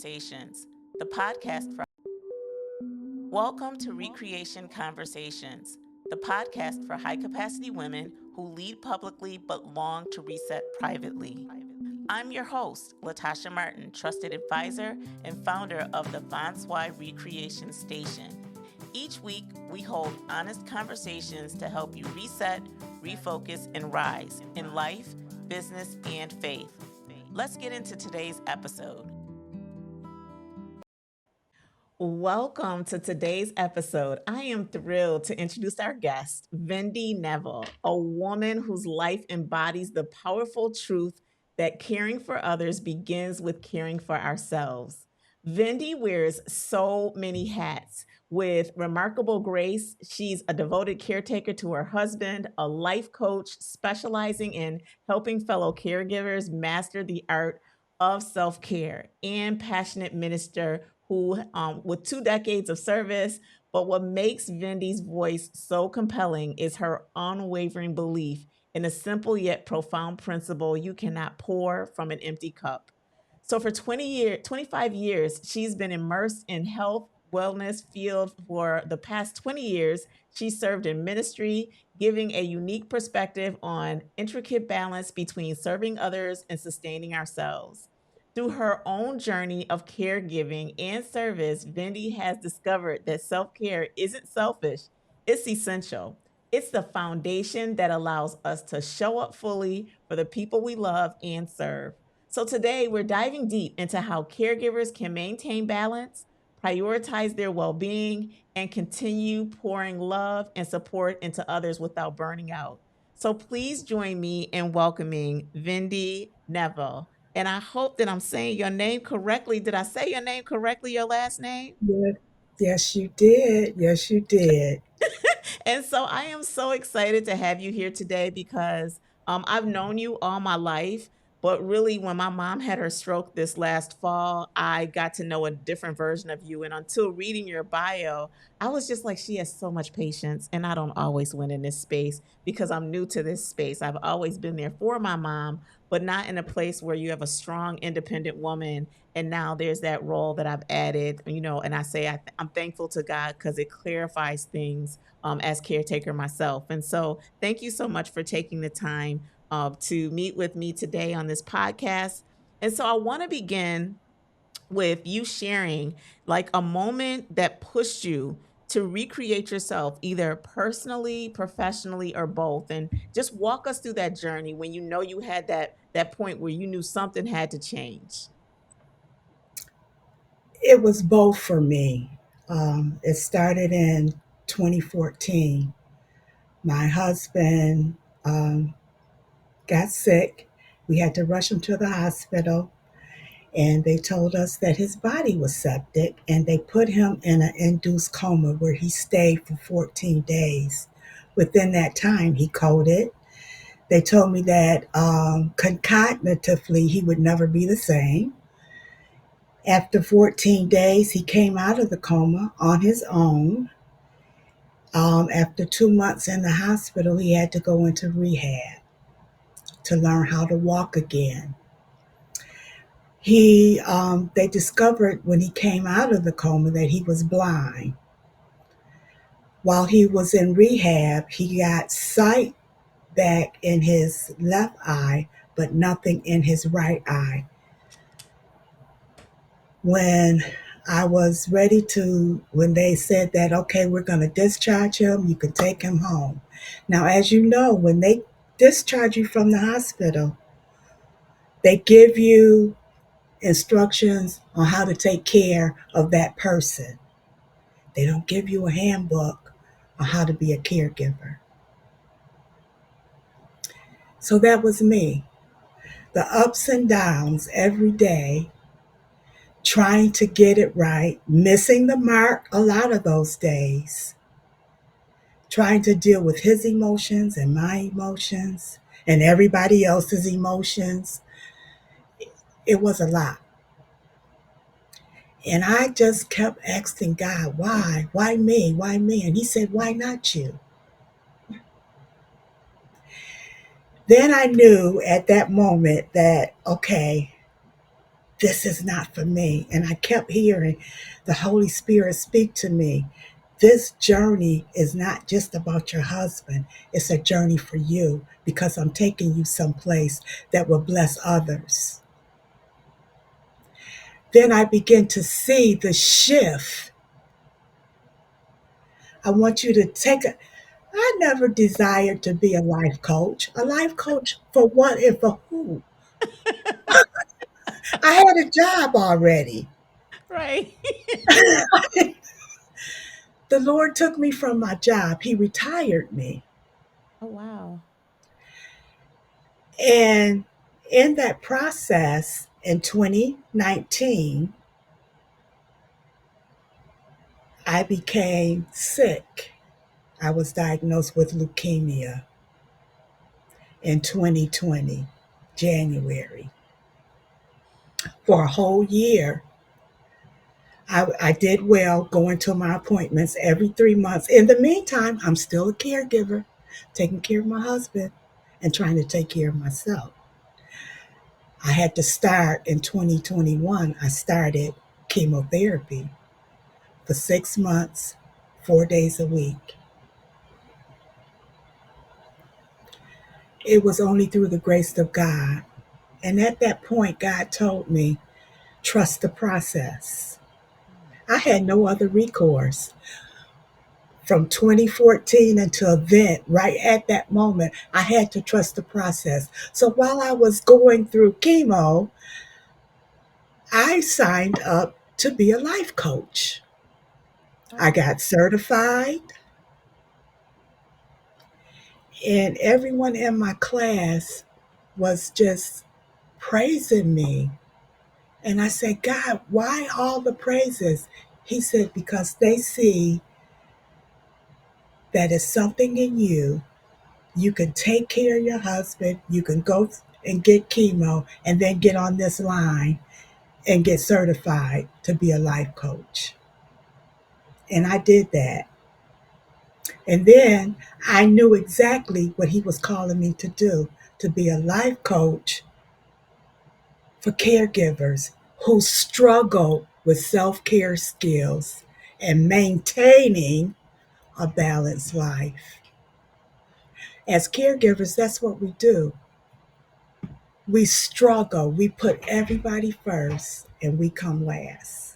Conversations, the podcast for. Welcome to Recreation Conversations, the podcast for high capacity women who lead publicly but long to reset privately. I'm your host, Latasha Martin, trusted advisor and founder of the François Recreation Station. Each week, we hold honest conversations to help you reset, refocus, and rise in life, business, and faith. Let's get into today's episode. Welcome to today's episode. I am thrilled to introduce our guest, Vendyau Neville, a woman whose life embodies the powerful truth that caring for others begins with caring for ourselves. Vendie wears so many hats. With remarkable grace, she's a devoted caretaker to her husband, a life coach specializing in helping fellow caregivers master the art of self care, and passionate minister who, with 2 decades of service. But what makes Vendy's voice so compelling is her unwavering belief in a simple yet profound principle: you cannot pour from an empty cup. So for 25 years, she's been immersed in health wellness field. For the past 20 years, she served in ministry, giving a unique perspective on intricate balance between serving others and sustaining ourselves. Through her own journey of caregiving and service, Vendie has discovered that self care isn't selfish, it's essential. It's the foundation that allows us to show up fully for the people we love and serve. So, today we're diving deep into how caregivers can maintain balance, prioritize their well being, and continue pouring love and support into others without burning out. So, please join me in welcoming Vendyau Neville. And I hope that I'm saying your name correctly. Did I say your name correctly, your last name? Yeah. Yes, you did. Yes, you did. And so I am so excited to have you here today because I've known you all my life. But really, when my mom had her stroke this last fall, I got to know a different version of you. And until reading your bio, I was just like, she has so much patience. And I don't always win in this space because I'm new to this space. I've always been there for my mom, but not in a place where you have a strong, independent woman. And now there's that role that I've added, and I say I'm thankful to God because it clarifies things as caretaker myself. And so, thank you so much for taking the time to meet with me today on this podcast. And so, I want to begin with you sharing like a moment that pushed you to recreate yourself, either personally, professionally, or both. And just walk us through that journey when you had that point where you knew something had to change. It was both for me. It started in 2014. My husband got sick. We had to rush him to the hospital, and they told us that his body was septic, and they put him in an induced coma where he stayed for 14 days. Within that time, he coded. They told me that cognitively he would never be the same. After 14 days, he came out of the coma on his own. After 2 months in the hospital, he had to go into rehab to learn how to walk again. They discovered when he came out of the coma that he was blind. While he was in rehab, he got sight back in his left eye, but nothing in his right eye. When when they said that, okay, we're going to discharge him, you can take him home. Now, as you know, when they discharge you from the hospital, they give you instructions on how to take care of that person. They don't give you a handbook on how to be a caregiver. So that was me. The ups and downs every day, trying to get it right, missing the mark a lot of those days, trying to deal with his emotions and my emotions and everybody else's emotions. It was a lot. And I just kept asking God, why? Why me? Why me? And he said, why not you? Then I knew at that moment that, okay, this is not for me. And I kept hearing the Holy Spirit speak to me. This journey is not just about your husband, it's a journey for you because I'm taking you someplace that will bless others. Then I begin to see the shift. I want you to take a, I never desired to be a life coach. A life coach for what and for who? I had a job already. Right. The Lord took me from my job. He retired me. Oh, wow. And in that process, in 2019, I became sick. I was diagnosed with leukemia in 2020, January. For a whole year, I did well going to my appointments every 3 months. In the meantime, I'm still a caregiver, taking care of my husband and trying to take care of myself. I had to start in 2021, I started chemotherapy for 6 months, 4 days a week. It was only through the grace of God. And at that point, God told me, trust the process. I had no other recourse. From 2014 until then, right at that moment, I had to trust the process. So while I was going through chemo, I signed up to be a life coach. I Oh, got certified, and everyone in my class was just praising me. And I said, God, why all the praises? He said, because they see that it's something in you. You can take care of your husband, you can go and get chemo, and then get on this line and get certified to be a life coach. And I did that. And then I knew exactly what he was calling me to do, to be a life coach for caregivers who struggle with self care skills and maintaining a balanced life. As caregivers, that's what we do. We struggle, we put everybody first, and we come last.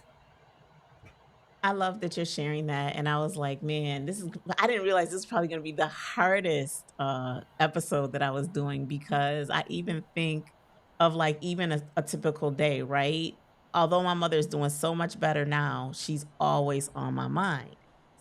I love that you're sharing that. And I was like, man, I didn't realize this was probably going to be the hardest episode that I was doing because I even think of like even a typical day, right? Although my mother is doing so much better now, she's always on my mind.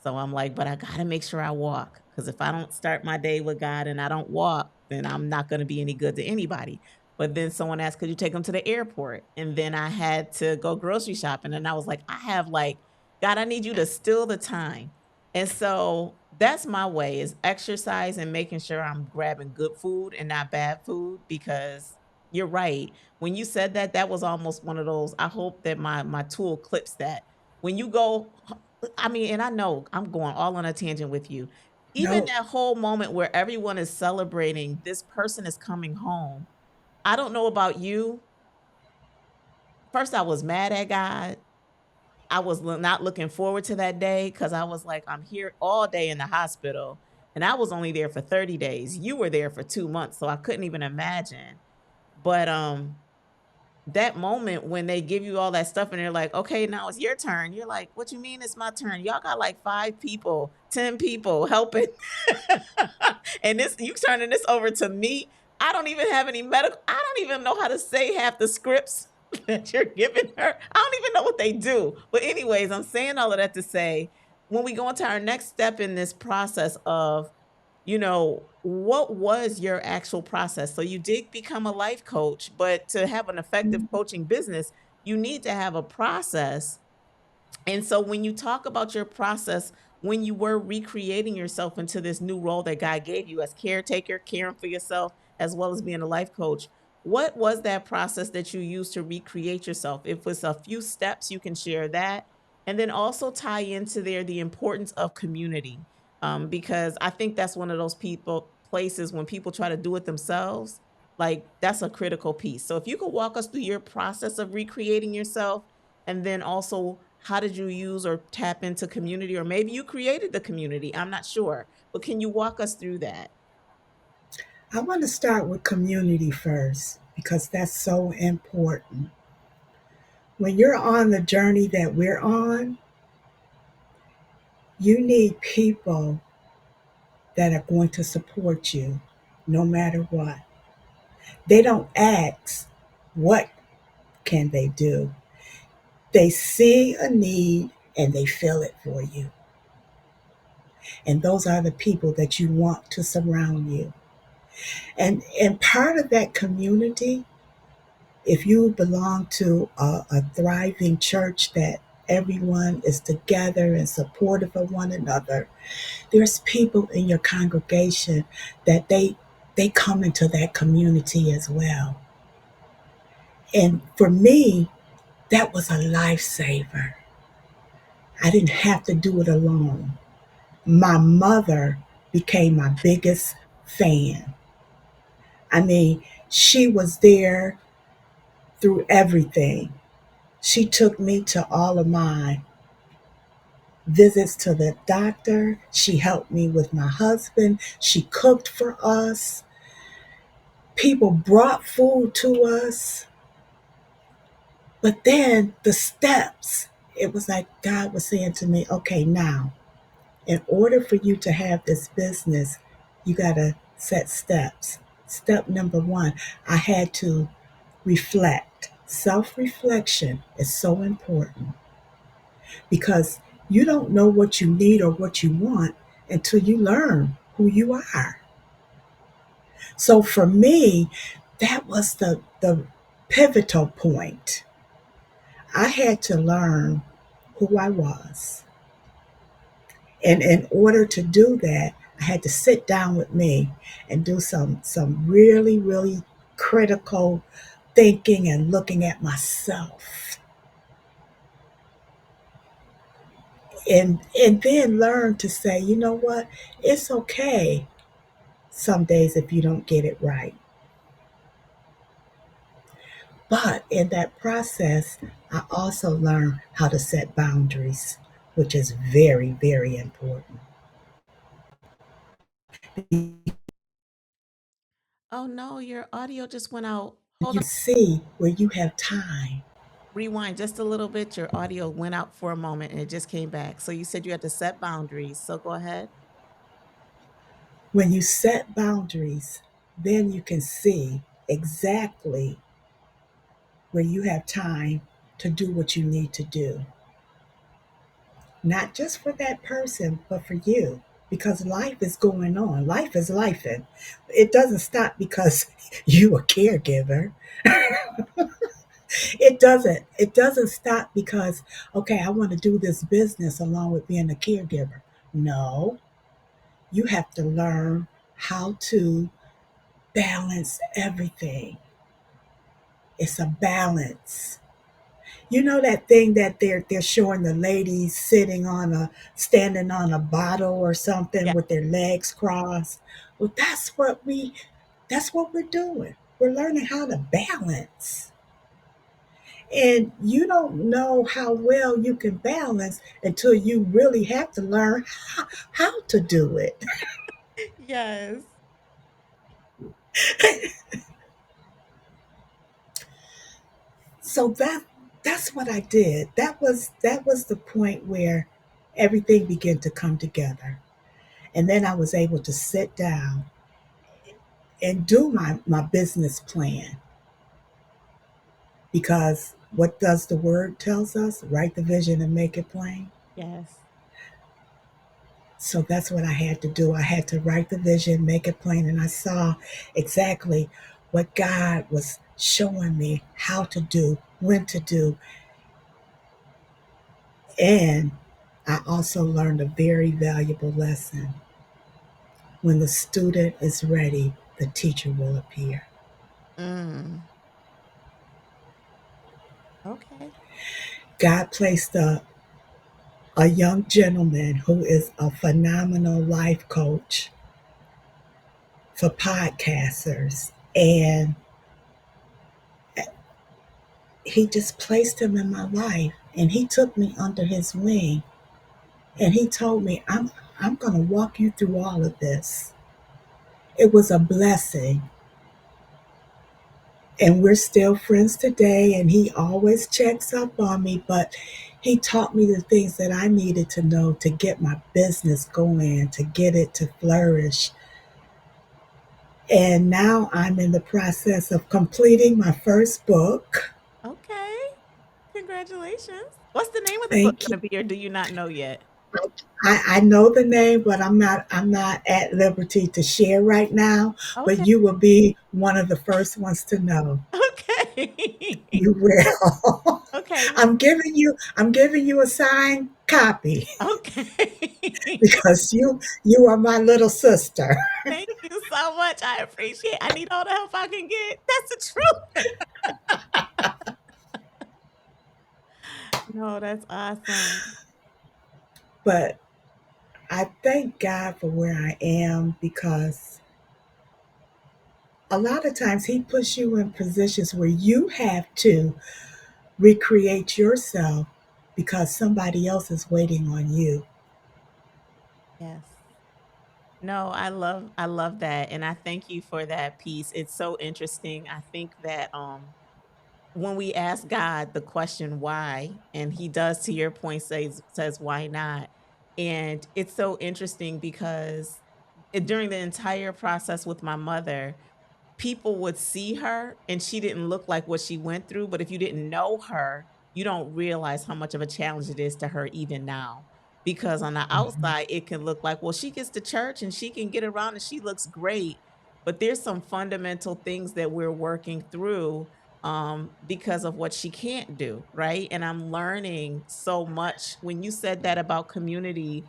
So I'm like, but I got to make sure I walk because if I don't start my day with God and I don't walk, then I'm not going to be any good to anybody. But then someone asked, could you take them to the airport? And then I had to go grocery shopping. And I was like, I have like, God, I need you to still the time. And so that's my way is exercise and making sure I'm grabbing good food and not bad food because you're right. When you said that, that was almost one of those. I hope that my tool clips that. When you go, I mean, and I know I'm going all on a tangent with you. Even No, that whole moment where everyone is celebrating this person is coming home. I don't know about you. First, I was mad at God. I was not looking forward to that day because I was like, I'm here all day in the hospital. And I was only there for 30 days. You were there for 2 months. So I couldn't even imagine. But that moment when they give you all that stuff and they're like, okay, now it's your turn. You're like, what you mean it's my turn? Y'all got like 5 people, 10 people helping. And this you turning this over to me. I don't even have any medical, I don't even know how to say half the scripts that you're giving her. I don't even know what they do. But anyways, I'm saying all of that to say when we go into our next step in this process of what was your actual process? So you did become a life coach, but to have an effective coaching business, you need to have a process. And so when you talk about your process, when you were recreating yourself into this new role that God gave you as caretaker, caring for yourself, as well as being a life coach, what was that process that you used to recreate yourself? If it's a few steps, you can share that. And then also tie into there the importance of community. Because I think that's one of those places when people try to do it themselves. Like, that's a critical piece. So if you could walk us through your process of recreating yourself, and then also how did you use or tap into community, or maybe you created the community, I'm not sure, but can you walk us through that? I want to start with community first because that's so important. When you're on the journey that we're on, you need people that are going to support you no matter what. They don't ask, what can they do? They see a need and they fill it for you. And those are the people that you want to surround you. And part of that community, if you belong to a thriving church that everyone is together and supportive of one another, there's people in your congregation that they come into that community as well. And for me, that was a lifesaver. I didn't have to do it alone. My mother became my biggest fan. I mean, she was there through everything. She took me to all of my visits to the doctor. She helped me with my husband. She cooked for us. People brought food to us. But then the steps, it was like God was saying to me, okay, now, in order for you to have this business, you got to set steps. Step number one, I had to reflect. Self reflection is so important because you don't know what you need or what you want until you learn who you are. So for me, that was the pivotal point. I had to learn who I was. And in order to do that, I had to sit down with me and do some really, really critical thinking and looking at myself. And then learn to say, you know what, it's okay some days if you don't get it right. But in that process, I also learned how to set boundaries, which is very, very important. Oh no, your audio just went out. Hold You on. see where you have time. Rewind just a little bit. Your audio went out for a moment and it just came back. So you said you had to set boundaries. So go ahead. When you set boundaries, then you can see exactly where you have time to do what you need to do. Not just for that person, but for you. Because life is going on. Life is life. It doesn't stop because you a caregiver. It doesn't. It doesn't stop because, okay, I want to do this business along with being a caregiver. No, you have to learn how to balance everything. It's a balance. You know that thing that they're showing the ladies sitting on a standing on a bottle or something Yeah. with their legs crossed? Well, that's what we're doing. We're learning how to balance. And you don't know how well you can balance until you really have to learn how to do it. Yes. So that's what I did. That was the point where everything began to come together. And then I was able to sit down and do my business plan because what does the word tells us? Write the vision and make it plain. Yes. So that's what I had to do. I had to write the vision, make it plain, and I saw exactly what God was showing me how to do, when to do. And I also learned a very valuable lesson. When the student is ready, the teacher will appear. Mm. Okay. God placed a young gentleman who is a phenomenal life coach for podcasters. And he just placed him in my life, and he took me under his wing, and he told me, I'm going to walk you through all of this. It was a blessing. And we're still friends today, and he always checks up on me, but he taught me the things that I needed to know to get my business going, to get it to flourish. And now I'm in the process of completing my first book. Okay. Congratulations. What's the name of the book Thank you. gonna be, or do you not know yet? I know the name, but I'm not at liberty to share right now. But Okay. you will be one of the first ones to know. Okay. You will. Okay. I'm giving you a signed copy Okay. because you are my little sister. Thank you so much. I appreciate I need all the help I can get. That's the truth. No, that's awesome. But I thank God for where I am because a lot of times He puts you in positions where you have to recreate yourself because somebody else is waiting on you. Yes. No, I love that, and I thank you for that piece. It's so interesting. I think that, when we ask God the question why, and he does, to your point, says why not? And it's so interesting because during the entire process with my mother, people would see her and she didn't look like what she went through, but if you didn't know her, you don't realize how much of a challenge it is to her even now. Because on the Mhm. outside, it can look like, well, she gets to church and she can get around and she looks great. But there's some fundamental things that we're working through because of what she can't do, right? And I'm learning so much. When you said that about community,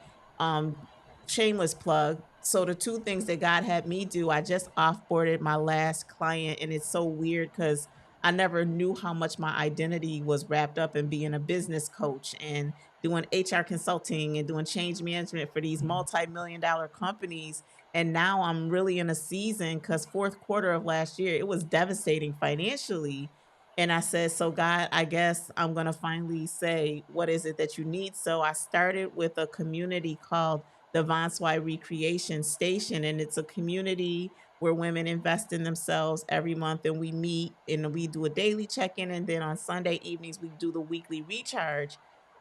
shameless plug. So the two things that God had me do, I just offboarded my last client, and it's so weird because I never knew how much my identity was wrapped up in being a business coach and doing HR consulting and doing change management for these multi-million-dollar companies. And now I'm really in a season because fourth quarter of last year, it was devastating financially. And I said, so God, I guess I'm going to finally say, what is it that you need? So I started with a community called the Vonswai Recreation Station, and it's a community where women invest in themselves every month, and we meet and we do a daily check-in, and then on Sunday evenings we do the weekly recharge.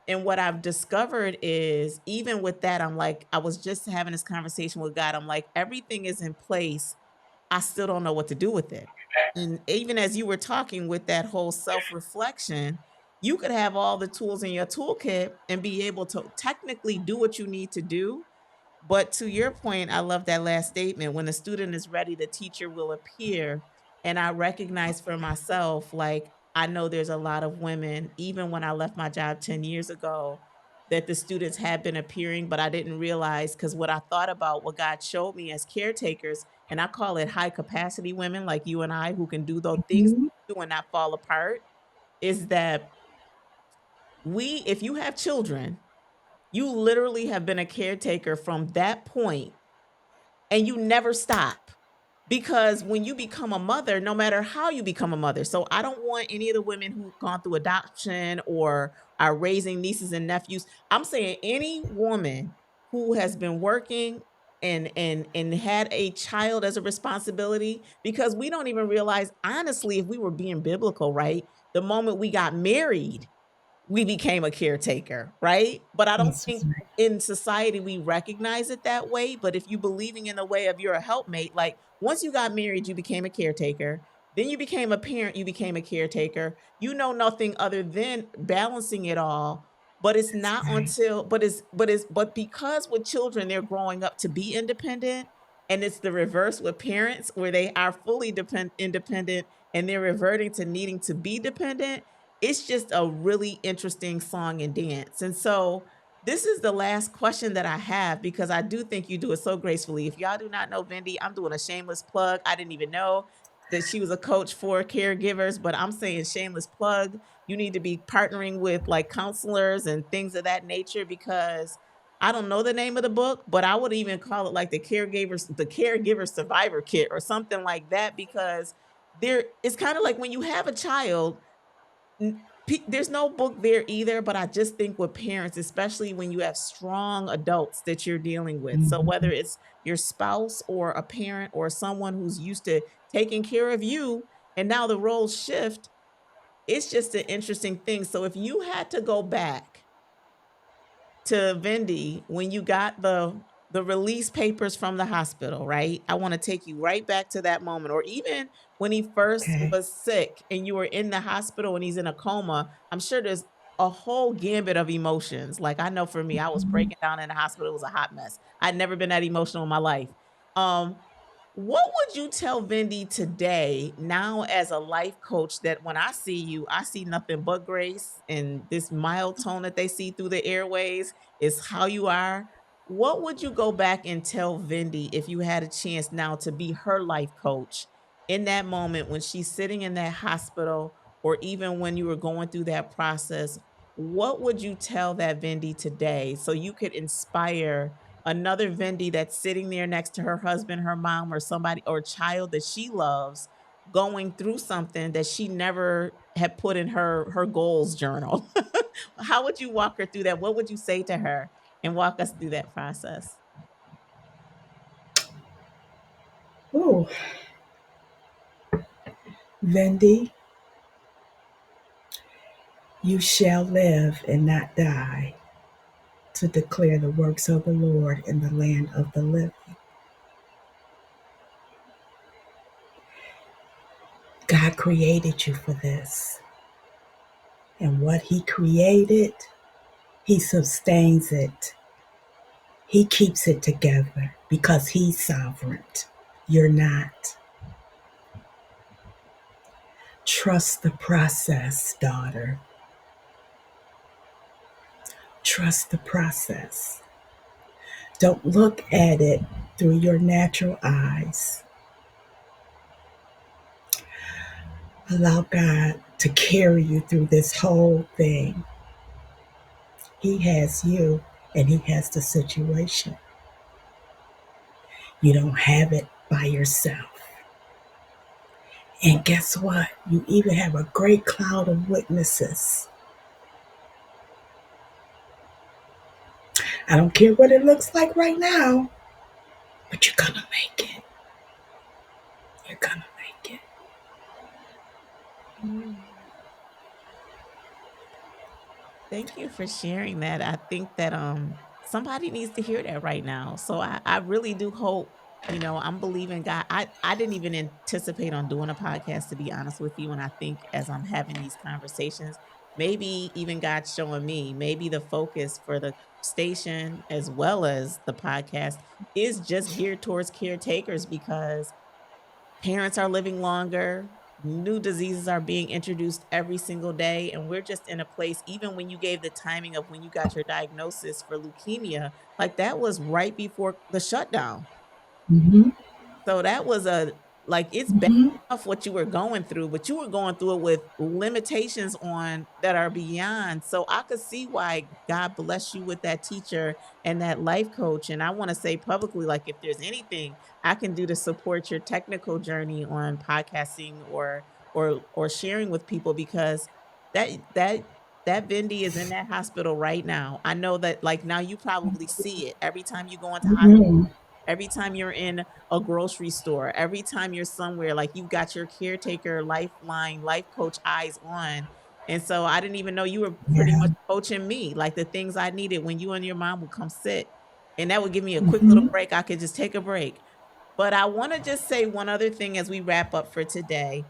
And what I've discovered is even with that, I'm like, I was just having this conversation with God. I'm like, everything is in place. I still don't know what to do with it. And even as you were talking with that whole self-reflection, you could have all the tools in your toolkit and be able to technically do what you need to do, but to your point, I love that last statement. When the student is ready, the teacher will appear. And I recognize for myself, like, I know there's a lot of women, even when I left my job 10 years ago, that the students had been appearing, but I didn't realize because what I thought about what God showed me as caretakers, and I call it high capacity women like you and I who can do those things Mhm. and not fall apart, is that if you have children, you literally have been a caretaker from that point and you never stop. Because when you become a mother, no matter how you become a mother, so I don't want any of the women who've gone through adoption or are raising nieces and nephews. I'm saying any woman who has been working and had a child as a responsibility, because we don't even realize, honestly, if we were being biblical, right? The moment we got married, we became a caretaker, right? But I don't That's think right. in society we recognize it that way. But if you believing in the way of you're a helpmate, like once you got married, you became a caretaker. Then you became a parent, you became a caretaker. You know nothing other than balancing it all. But it's That's not right. until but because with children they're growing up to be independent, and it's the reverse with parents where they are fully independent and they're reverting to needing to be dependent. It's just a really interesting song and dance. And so this is the last question that I have because I do think you do it so gracefully. If y'all do not know Vendie, I'm doing a shameless plug. I didn't even know that she was a coach for caregivers, but I'm saying shameless plug. You need to be partnering with like counselors and things of that nature because I don't know the name of the book, but I would even call it like the caregiver survivor kit or something like that, because there it's kind of like when you have a child, there's no book there either, but I just think with parents, especially when you have strong adults that you're dealing with. So whether Mhm. it's your spouse or a parent or someone who's used to taking care of you and now the roles shift, it's just an interesting thing. So if you had to go back to Vendie when you got the release papers from the hospital, right? I wanna take you right back to that moment, or even when he first Okay. was sick and you were in the hospital and he's in a coma. I'm sure there's a whole gambit of emotions. Like, I know for me, I was Mhm. breaking down in the hospital, it was a hot mess. I'd never been that emotional in my life. Um, what would you tell Vendie today, now as a life coach, that when I see you, I see nothing but grace and this mild tone that they see through the airways is how you are. What would you go back and tell Vendie if you had a chance now to be her life coach in that moment when she's sitting in that hospital, or even when you were going through that process? What would you tell that Vendie today so you could inspire another Vendie that's sitting there next to her husband, her mom, or somebody or child that she loves going through something that she never had put in her goals journal? How would you walk her through that? What would you say to her and walk us through that process? Ooh, Vendy, you shall live and not die to declare the works of the Lord in the land of the living. God created you for this. And what He created, He sustains it. He keeps it together because He's sovereign. You're not. Trust the process, daughter. Trust the process. Don't look at it through your natural eyes. Allow God to carry you through this whole thing. He has you and He has the situation. You don't have it by yourself. And guess what? You even have a great cloud of witnesses. I don't care what it looks like right now, but you're gonna make it. You're gonna make it. Mm. Thank you for sharing that. I think that somebody needs to hear that right now. So I really do hope, I'm believing God. I didn't even anticipate on doing a podcast, to be honest with you. And I think as I'm having these conversations, maybe even God's showing me, maybe the focus for the station as well as the podcast is just geared towards caretakers, because parents are living longer, new diseases are being introduced every single day, and we're just in a place. Even when you gave the timing of when you got your diagnosis for leukemia, like that was right before the shutdown. Mm-hmm. So that was it's bad Mm-hmm. enough what you were going through, but you were going through it with limitations on that are beyond. So I could see why God bless you with that teacher and that life coach. And I want to say publicly, like, if there's anything I can do to support your technical journey on podcasting or sharing with people, because that that that Vendie is in that hospital right now. I know that, like, now you probably see it every time you go into hospital, Mm-hmm. every time you're in a grocery store, every time you're somewhere, like you've got your caretaker, lifeline, life coach eyes on. And so I didn't even know you were pretty Yeah. much coaching me, like the things I needed when you and your mom would come sit. And that would give me a quick little Mm-hmm. break. I could just take a break. But I want to just say one other thing as we wrap up for today.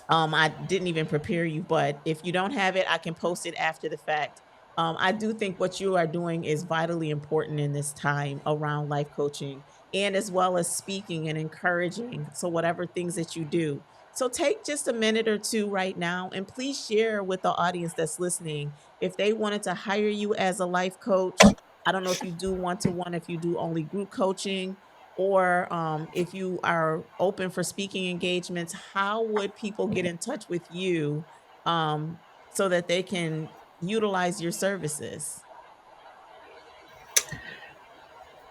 I didn't even prepare you, but if you don't have it, I can post it after the fact. I do think what you are doing is vitally important in this time around life coaching, and as well as speaking and encouraging. So, whatever things that you do. So, take just a minute or two right now and please share with the audience that's listening if they wanted to hire you as a life coach. I don't know if you do one to one, if you do only group coaching, or if you are open for speaking engagements. How would people get in touch with you so that they can utilize your services?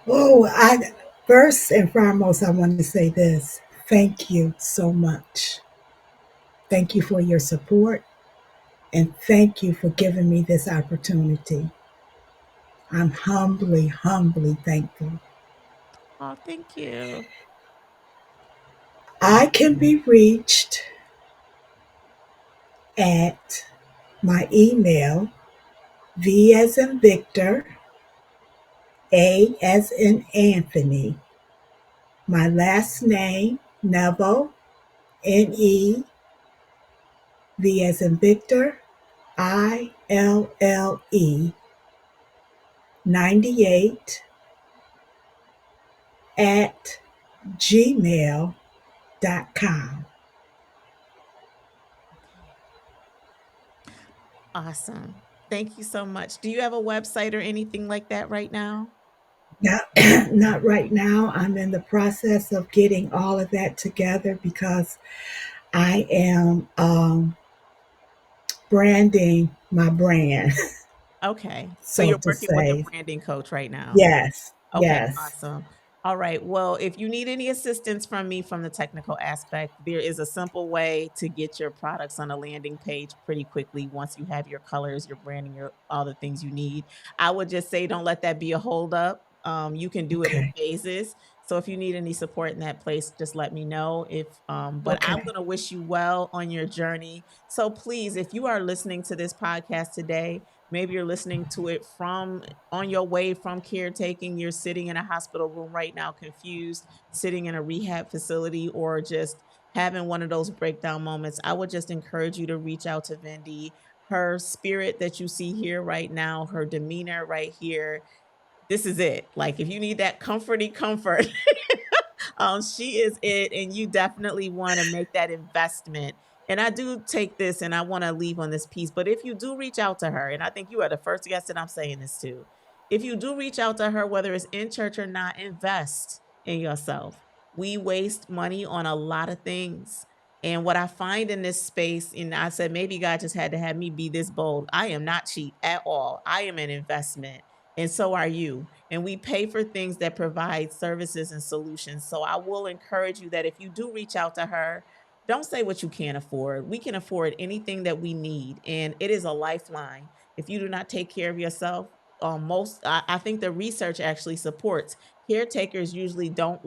Oh, I first and foremost, I want to say this. Thank you so much. Thank you for your support and thank you for giving me this opportunity. I'm humbly, humbly thankful. Oh, thank you. I can be reached at my email, V as in Victor, A as in Anthony, my last name, Neville, Neville, V as in Victor, ILLE 98 at gmail.com. Okay. Awesome. Thank you so much. Do you have a website or anything like that right now? Not, not right now. I'm in the process of getting all of that together because I am branding my brand, Okay. So so you're to working with a say. branding coach right now. Yes, Okay, yes. awesome. All right. Well, if you need any assistance from me from the technical aspect, there is a simple way to get your products on a landing page pretty quickly once you have your colors, your branding, your all the things you need. I would just say don't let that be a holdup. You can do it in Okay, phases. So if you need any support in that place, just let me know. If but I'm okay, gonna wish you well on your journey. So please, if you are listening to this podcast today, maybe you're listening to it from on your way from caretaking, you're sitting in a hospital room right now, confused, sitting in a rehab facility, or just having one of those breakdown moments. I would just encourage you to reach out to Vendie. Her spirit that you see here right now, her demeanor right here, this is it. Like if you need that comforty comfort, she is it, and you definitely want to make that investment. And I do take this, and I want to leave on this piece. But if you do reach out to her, and I think you are the first guest that I'm saying this to, if you do reach out to her, whether it's in church or not, invest in yourself. We waste money on a lot of things. And what I find in this space, and I said maybe God just had to have me be this bold. I am not cheap at all. I am an investment. And so are you. And we pay for things that provide services and solutions. So I will encourage you that if you do reach out to her, don't say what you can't afford. We can afford anything that we need, and it is a lifeline. If you do not take care of yourself, I think the research actually supports caretakers usually don't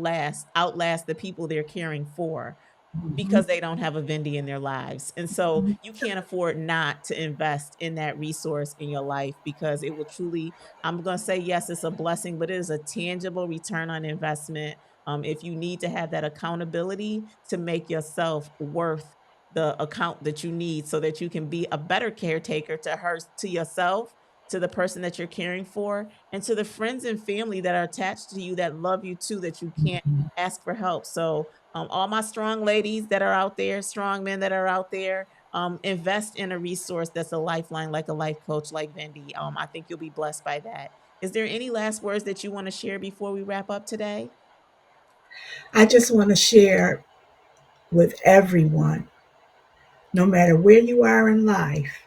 outlast the people they're caring for mhm, because they don't have a Vendy in their lives. And so mhm, you can't afford not to invest in that resource in your life because it will truly, I'm going to say, yes, it's a blessing, but it is a tangible return on investment. If you need to have that accountability to make yourself worth the account that you need so that you can be a better caretaker to yourself, to the person that you're caring for, and to the friends and family that are attached to you that love you too, that you can't mhm. ask for help. So all my strong ladies that are out there, strong men that are out there, invest in a resource that's a lifeline, like a life coach, like Vendy. I think you'll be blessed by that. Is there any last words that you want to share before we wrap up today? I just want to share with everyone, no matter where you are in life,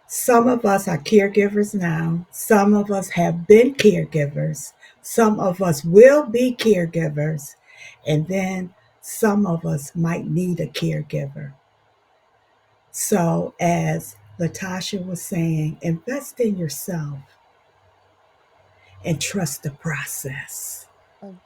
some of us are caregivers now, some of us have been caregivers, some of us will be caregivers, and then some of us might need a caregiver. So, as Latasha was saying, invest in yourself and trust the process. Agreed.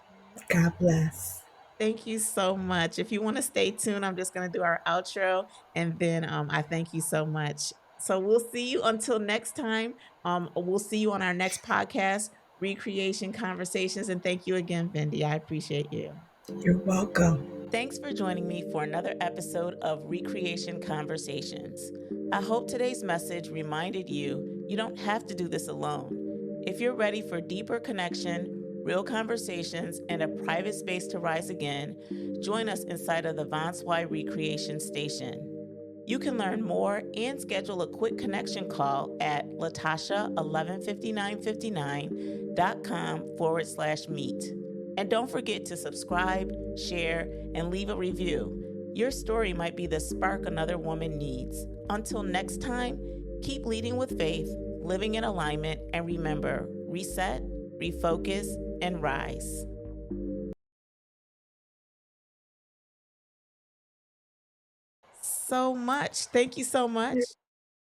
God bless. Thank you so much. If you want to stay tuned, I'm just going to do our outro, and then I thank you so much. So we'll see you until next time. We'll see you on our next podcast, Recreation Conversations. And thank you again, Vendy. I appreciate you. You're welcome. Thanks for joining me for another episode of Recreation Conversations. I hope today's message reminded you don't have to do this alone. If you're ready for deeper connection, real conversations, and a private space to rise again, join us inside of the Vanswy Recreation Station. You can learn more and schedule a quick connection call at latasha115959.com/meet. And don't forget to subscribe, share, and leave a review. Your story might be the spark another woman needs. Until next time, keep leading with faith, living in alignment, and remember, reset, refocus, and rise. So much. Thank you so much.